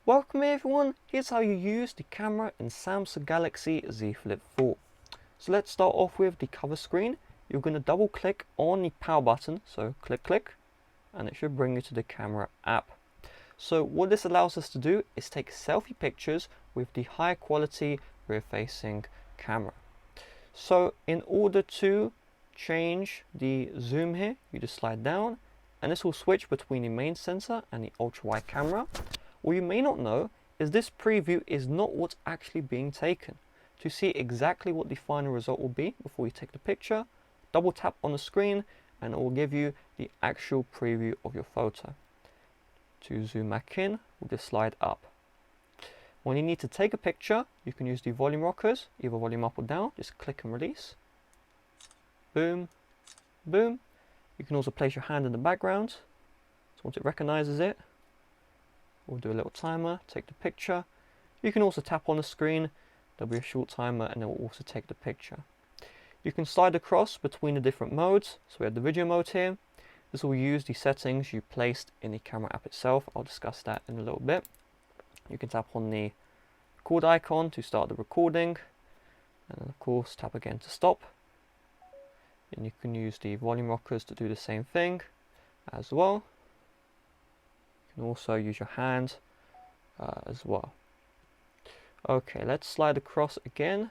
Welcome everyone, here's how you use the camera in Samsung Galaxy Z Flip 4. So let's start off with the cover screen. You're going to double click on the power button, so click, and it should bring you to the camera app. So what this allows us to do is take selfie pictures with the high quality rear facing camera. So in order to change the zoom here, you just slide down and this will switch between the main sensor and the ultra wide camera. What you may not know is this preview is not what's actually being taken. To see exactly what the final result will be before you take the picture, double tap on the screen and it will give you the actual preview of your photo. To zoom back in, we'll just slide up. When you need to take a picture, you can use the volume rockers, either volume up or down, just click and release. Boom, boom. You can also place your hand in the background, so once it recognizes it, we'll do a little timer, take the picture. You can also tap on the screen, there'll be a short timer and it will also take the picture. You can slide across between the different modes, so we have the video mode here. This will use the settings you placed in the camera app itself. I'll discuss that in a little bit. You can tap on the record icon to start the recording, and then of course tap again to stop. And you can use the volume rockers to do the same thing as well. You can also use your hand as well. Okay, let's slide across again.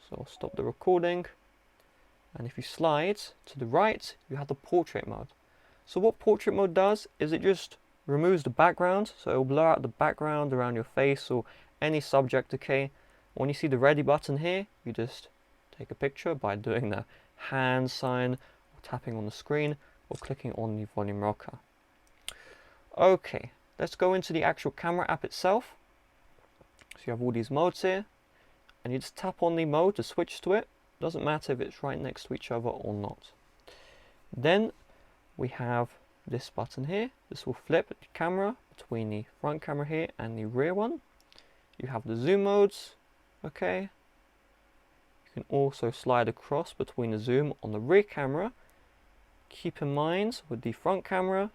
So I'll stop the recording. And if you slide to the right, you have the portrait mode. So what portrait mode does is it just removes the background. So it will blur out the background around your face or any subject, okay? When you see the ready button here, you just take a picture by doing the hand sign, or tapping on the screen, or clicking on the volume rocker. Okay, let's go into the actual camera app itself. So you have all these modes here, and you just tap on the mode to switch to it. Doesn't matter if it's right next to each other or not. Then we have this button here. This will flip the camera between the front camera here and the rear one. You have the zoom modes, okay. You can also slide across between the zoom on the rear camera. Keep in mind with the front camera,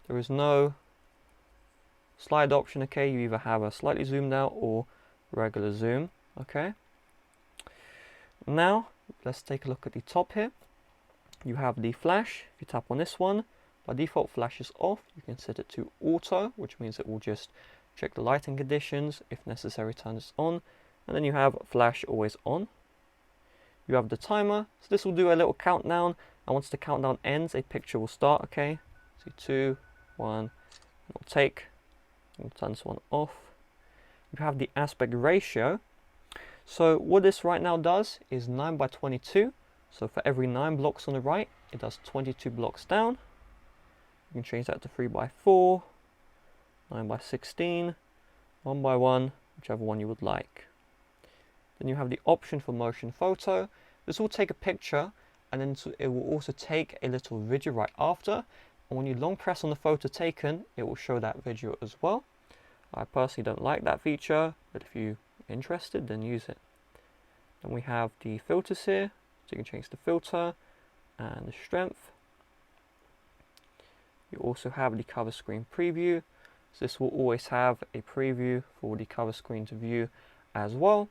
there is no slide option, okay. You either have a slightly zoomed out or regular zoom, okay. Now let's take a look at the top here. You have the flash. If you tap on this one, by default flash is off. You can set it to auto, which means it will just check the lighting conditions, if necessary turn this on, and then you have flash always on. You have the timer, so this will do a little countdown, and once the countdown ends a picture will start, okay. So 2, 1, it'll take. We'll turn this one off. You have the aspect ratio. So what this right now does is 9 by 22. So for every 9 blocks on the right, it does 22 blocks down. You can change that to 3 by 4, 9 by 16, 1 by 1, whichever one you would like. Then you have the option for motion photo. This will take a picture and then it will also take a little video right after. And when you long press on the photo taken, it will show that video as well. I personally don't like that feature, but if you're interested, then use it. Then we have the filters here. So you can change the filter and the strength. You also have the cover screen preview. So this will always have a preview for the cover screen to view as well.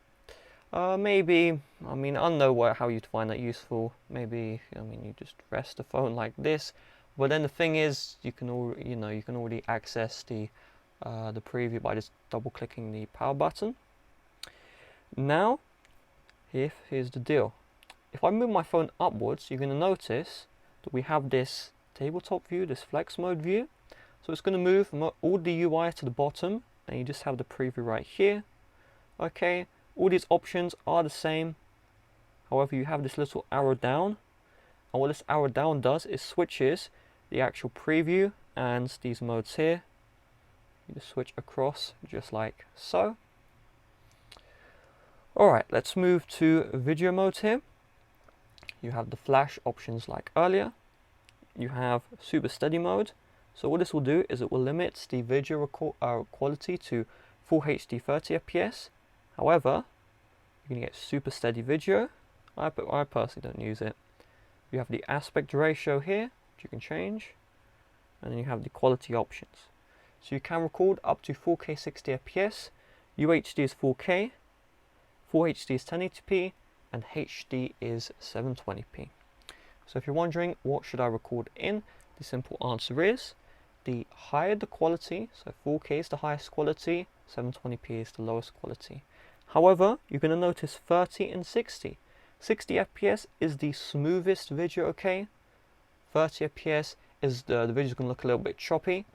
Maybe, I mean, I don't know how you'd find that useful. Maybe, I mean, you just rest the phone like this. But then the thing is, you can already access the preview by just double clicking the power button. Now, here's the deal. If I move my phone upwards, you're going to notice that we have this tabletop view, this flex mode view. So it's going to move all the UI to the bottom, and you just have the preview right here. Okay, all these options are the same. However, you have this little arrow down, and what this arrow down does is switches the actual preview and these modes here. You just switch across just like so. Alright, let's move to video mode here. You have the flash options like earlier. You have super steady mode. So what this will do is it will limit the video quality to full HD 30 FPS. However, you can get super steady video. I personally don't use it. You have the aspect ratio here, which you can change. And then you have the quality options. So you can record up to 4K 60 FPS, UHD is 4K, Full HD is 1080p, and HD is 720p. So if you're wondering what should I record in, the simple answer is the higher the quality, so 4K is the highest quality, 720p is the lowest quality. However, you're going to notice 30 and 60. 60 FPS is the smoothest video, okay? 30 FPS is the video's going to look a little bit choppy.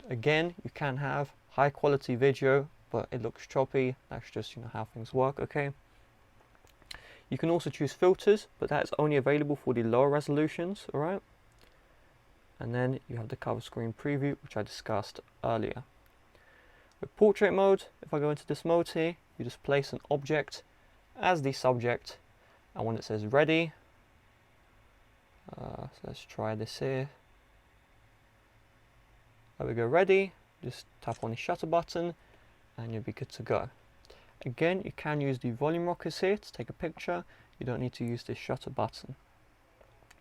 Again, you can have high quality video, but it looks choppy. That's just, you know, how things work, okay? You can also choose filters, but that's only available for the lower resolutions, alright? And then you have the cover screen preview, which I discussed earlier. With portrait mode, if I go into this mode here, you just place an object as the subject, and when it says ready, so let's try this here. There we go, ready. Just tap on the shutter button and you'll be good to go. Again, you can use the volume rockers here to take a picture. You don't need to use this shutter button.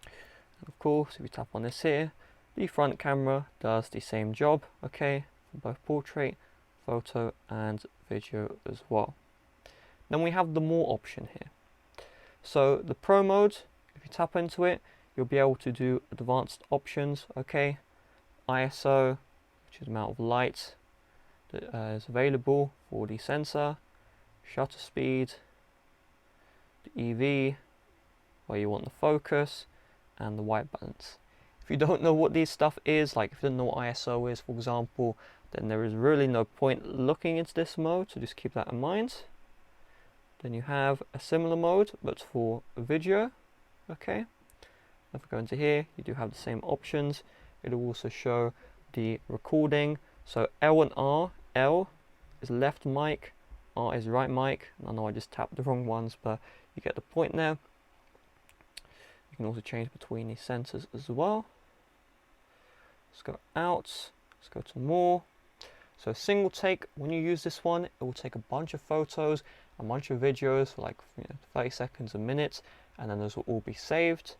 And of course, if you tap on this here, the front camera does the same job, okay, for both portrait, photo and video as well. Then we have the more option here. So the pro mode, if you tap into it, you'll be able to do advanced options, okay, ISO, which is the amount of light that is available for the sensor, shutter speed, the EV, where you want the focus, and the white balance. If you don't know what this stuff is, like if you don't know what ISO is, for example, then there is really no point looking into this mode, so just keep that in mind. Then you have a similar mode, but for video, okay. If we go into here, you do have the same options. It'll also show the recording. So L and R, L is left mic, R is right mic. I know I just tapped the wrong ones, but you get the point there. You can also change between these sensors as well. Let's go out, let's go to more. So single take, when you use this one, it will take a bunch of photos, a bunch of videos for like 30 seconds, a minute, and then those will all be saved.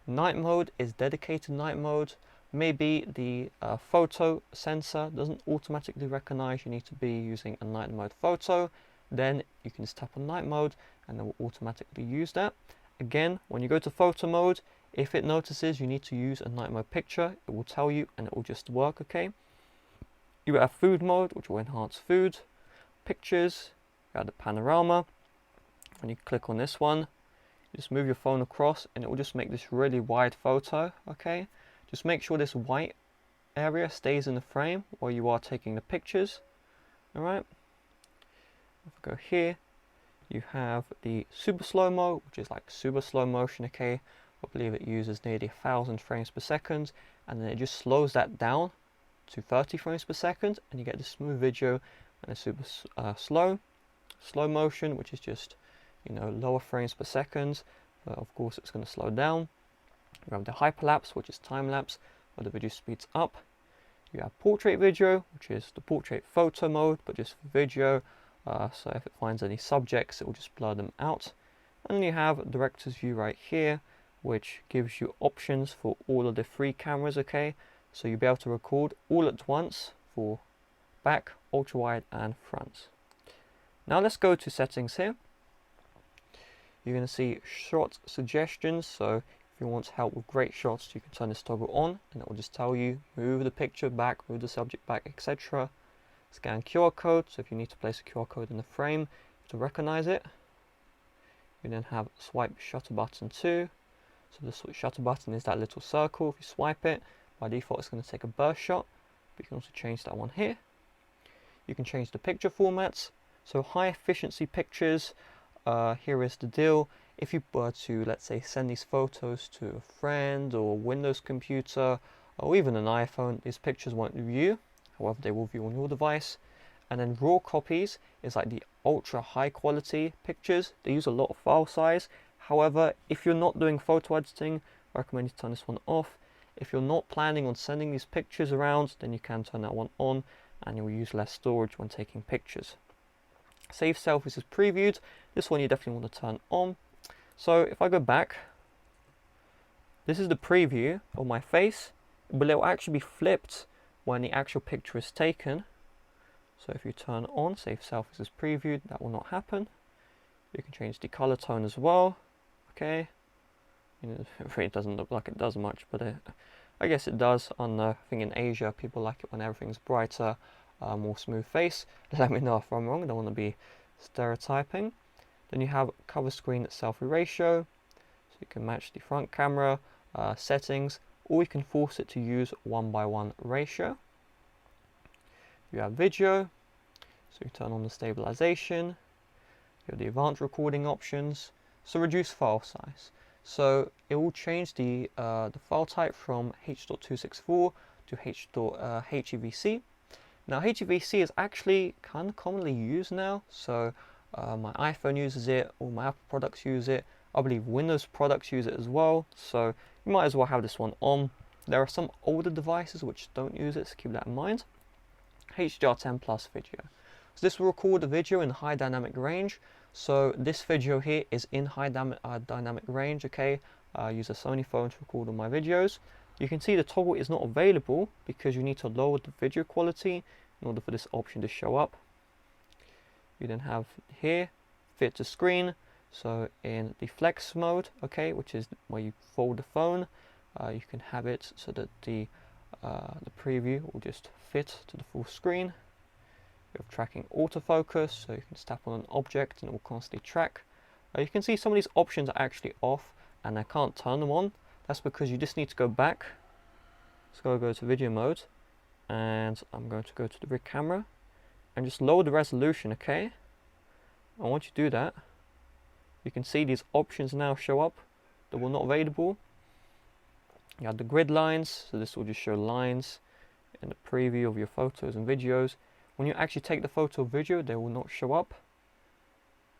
Night mode is dedicated night mode. Maybe the photo sensor doesn't automatically recognize you need to be using a night mode photo. Then you can just tap on night mode and it will automatically use that. Again, when you go to photo mode, if it notices you need to use a night mode picture, it will tell you and it will just work, okay? You have food mode, which will enhance food. Pictures, you have the panorama. When you click on this one, you just move your phone across and it will just make this really wide photo, okay? Just make sure this white area stays in the frame while you are taking the pictures, alright? If I go here, you have the super slow-mo, which is like super slow motion, okay? I believe it uses nearly 1,000 frames per second, and then it just slows that down to 30 frames per second, and you get the smooth video and a super slow motion, which is just, you know, lower frames per second, but of course it's going to slow down. You have the hyperlapse, which is time lapse, where the video speeds up. You have portrait video, which is the portrait photo mode, but just for video. So if it finds any subjects, it will just blur them out. And then you have director's view right here, which gives you options for all of the three cameras, okay? So you'll be able to record all at once for back, ultra wide, and front. Now let's go to settings here. You're going to see shot suggestions. So if you want help with great shots, you can turn this toggle on and it will just tell you move the picture back, move the subject back, etc. Scan QR code, so if you need to place a QR code in the frame to recognize it. You then have swipe shutter button too. So the shutter button is that little circle. If you swipe it, by default it's going to take a burst shot, but you can also change that one here. You can change the picture formats. So high efficiency pictures, here is the deal. If you were to, let's say, send these photos to a friend or Windows computer or even an iPhone, these pictures won't view. However, they will view on your device. And then raw copies is like the ultra high quality pictures. They use a lot of file size. However, if you're not doing photo editing, I recommend you turn this one off. If you're not planning on sending these pictures around, then you can turn that one on and you will use less storage when taking pictures. Save selfies is previewed. This one you definitely want to turn on. So if I go back, this is the preview of my face, but it will actually be flipped when the actual picture is taken. So if you turn on, say if Selfies is previewed, that will not happen. You can change the color tone as well. Okay, it doesn't look like it does much, but I guess it does. I think in Asia people like it when everything's brighter, more smooth face. Let me know if I'm wrong, I don't want to be stereotyping. Then you have cover screen selfie ratio, so you can match the front camera settings, or you can force it to use 1:1 ratio. You have video, so you turn on the stabilization. You have the advanced recording options, so reduce file size. So it will change the file type from H.264 to HEVC. Now HEVC is actually kind of commonly used now, so my iPhone uses it, all my Apple products use it, I believe Windows products use it as well, so you might as well have this one on. There are some older devices which don't use it, so keep that in mind. HDR10 Plus video. So this will record the video in high dynamic range. So this video here is in high dynamic range, okay? I use a Sony phone to record all my videos. You can see the toggle is not available because you need to lower the video quality in order for this option to show up. You then have here, fit to screen. So in the flex mode, okay, which is where you fold the phone, you can have it so that the preview will just fit to the full screen. You have tracking autofocus, so you can tap on an object and it will constantly track. You can see some of these options are actually off and I can't turn them on. That's because you just need to go back. So go to video mode, and I'm going to go to the rig camera and just lower the resolution, okay? And once you do that, you can see these options now show up that were not available. You have the grid lines, so this will just show lines in the preview of your photos and videos. When you actually take the photo or video, they will not show up.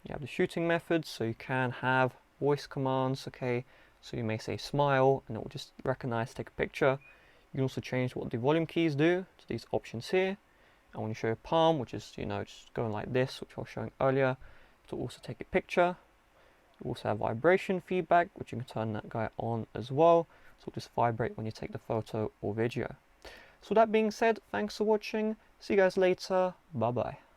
You have the shooting methods, so you can have voice commands, okay? So you may say smile and it will just recognize, take a picture. You can also change what the volume keys do to these options here. And when you show your palm, which is, just going like this, which I was showing earlier, to also take a picture. You also have vibration feedback, which you can turn that guy on as well. So it'll just vibrate when you take the photo or video. So that being said, thanks for watching. See you guys later. Bye bye.